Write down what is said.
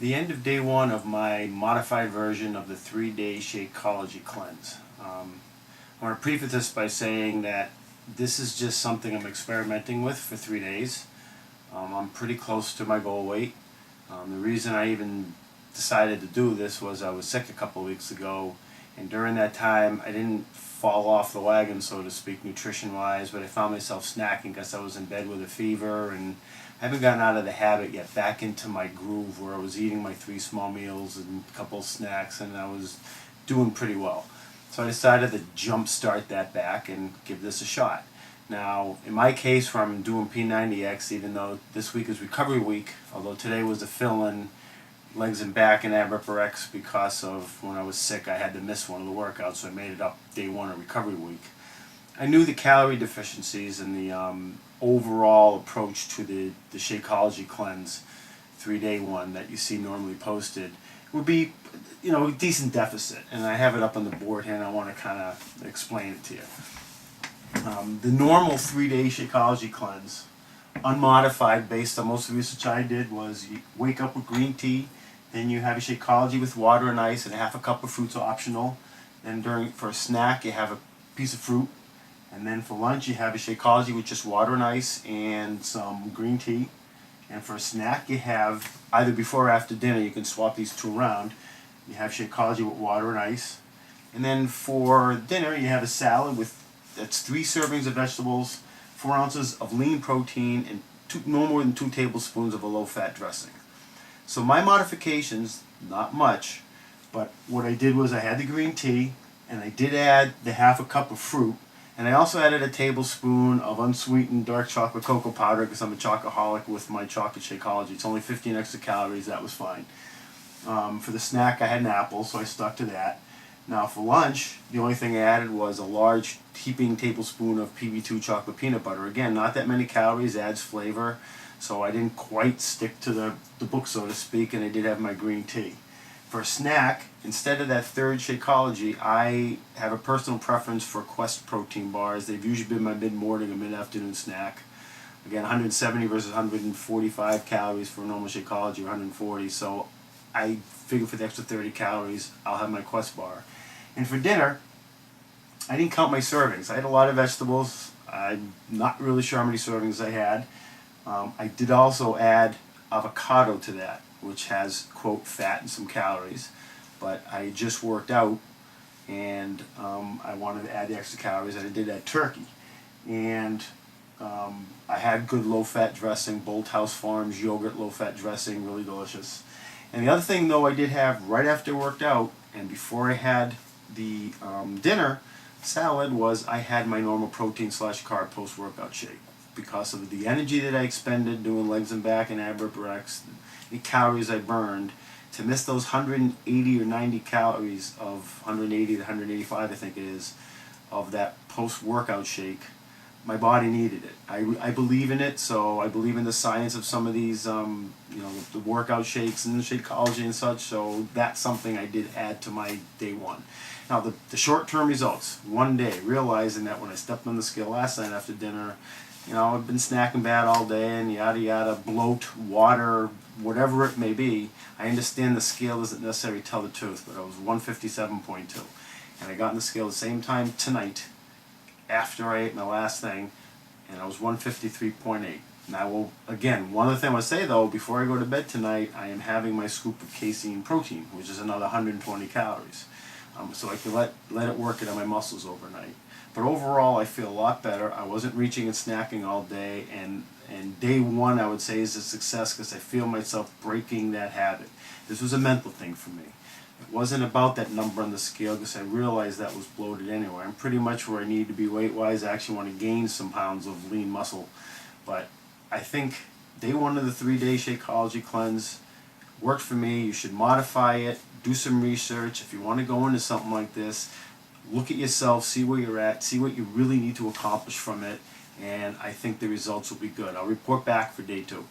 the end of day one of my modified version of the 3-day Shakeology Cleanse. I want to preface this by saying that this is just something I'm experimenting with for 3 days. I'm pretty close to my goal weight. The reason I even decided to do this was I was sick a couple of weeks ago, and during that time I didn't fall off the wagon, so to speak, nutrition-wise, but I found myself snacking because I was in bed with a fever, and I haven't gotten out of the habit yet, back into my groove where I was eating my 3 small meals and a couple of snacks, and I was doing pretty well. So I decided to jump start that back and give this a shot. Now, in my case, where I'm doing P90X, even though this week is recovery week, although today was a fill-in legs and back and ab upper X because of when I was sick, I had to miss one of the workouts, so I made it up day one of recovery week. I knew the calorie deficiencies and the overall approach to the Shakeology Cleanse 3-day one that you see normally posted would be, a decent deficit, and I have it up on the board here and I want to kind of explain it to you. The normal 3-day Shakeology Cleanse, unmodified based on most of the research I did, was you wake up with green tea, then you have a Shakeology with water and ice, and half a cup of fruits are optional. Then for a snack you have a piece of fruit, and then for lunch you have a Shakeology with just water and ice and some green tea. And for a snack you have, either before or after dinner, you can swap these two around, you have Shakeology with water and ice. And then for dinner you have a salad that's 3 servings of vegetables, 4 ounces of lean protein, and no more than 2 tablespoons of a low-fat dressing. So my modifications, not much, but what I did was I had the green tea, and I did add the half a cup of fruit, and I also added a tablespoon of unsweetened dark chocolate cocoa powder because I'm a chocoholic with my chocolate Shakeology. It's only 15 extra calories, that was fine. For the snack I had an apple, so I stuck to that. Now for lunch, the only thing I added was a large heaping tablespoon of PB2 chocolate peanut butter. Again, not that many calories, adds flavor, so I didn't quite stick to the book, so to speak, and I did have my green tea. For a snack, instead of that 3rd Shakeology, I have a personal preference for Quest protein bars. They've usually been my mid-morning or mid-afternoon snack. Again, 170 versus 145 calories for a normal Shakeology, or 140, so I figure for the extra 30 calories, I'll have my Quest bar. And for dinner, I didn't count my servings. I had a lot of vegetables. I'm not really sure how many servings I had. I did also add avocado to that, which has, quote, fat and some calories. But I just worked out, and I wanted to add the extra calories, and I did add turkey. And I had good low-fat dressing, Bolthouse Farms yogurt low-fat dressing, really delicious. And the other thing, though, I did have right after I worked out and before I had the dinner salad was I had my normal protein/carb post-workout shake. Because of the energy that I expended doing legs and back and ab upper X, the calories I burned, to miss those 180 or 90 calories of 180 to 185, I think it is, of that post-workout shake, my body needed it. I believe in it, so I believe in the science of some of these, the workout shakes and the Shakeology and such, so that's something I did add to my day one. Now, the short-term results, one day, realizing that when I stepped on the scale last night after dinner, I've been snacking bad all day and yada yada, bloat, water, whatever it may be. I understand the scale isn't necessary to tell the truth, but I was 157.2. And I got on the scale the same time tonight, after I ate my last thing, and I was 153.8. Now, again, one other thing I want to say, though, before I go to bed tonight, I am having my scoop of casein protein, which is another 120 calories. So I can let it work it on my muscles overnight. But overall, I feel a lot better. I wasn't reaching and snacking all day, and day one, I would say, is a success because I feel myself breaking that habit. This was a mental thing for me. It wasn't about that number on the scale because I realized that was bloated anyway. I'm pretty much where I need to be weight-wise. I actually want to gain some pounds of lean muscle. But I think day one of the 3-day Shakeology Cleanse worked for me. You should modify it, do some research. If you want to go into something like this, look at yourself, see where you're at, see what you really need to accomplish from it, and I think the results will be good. I'll report back for day 2.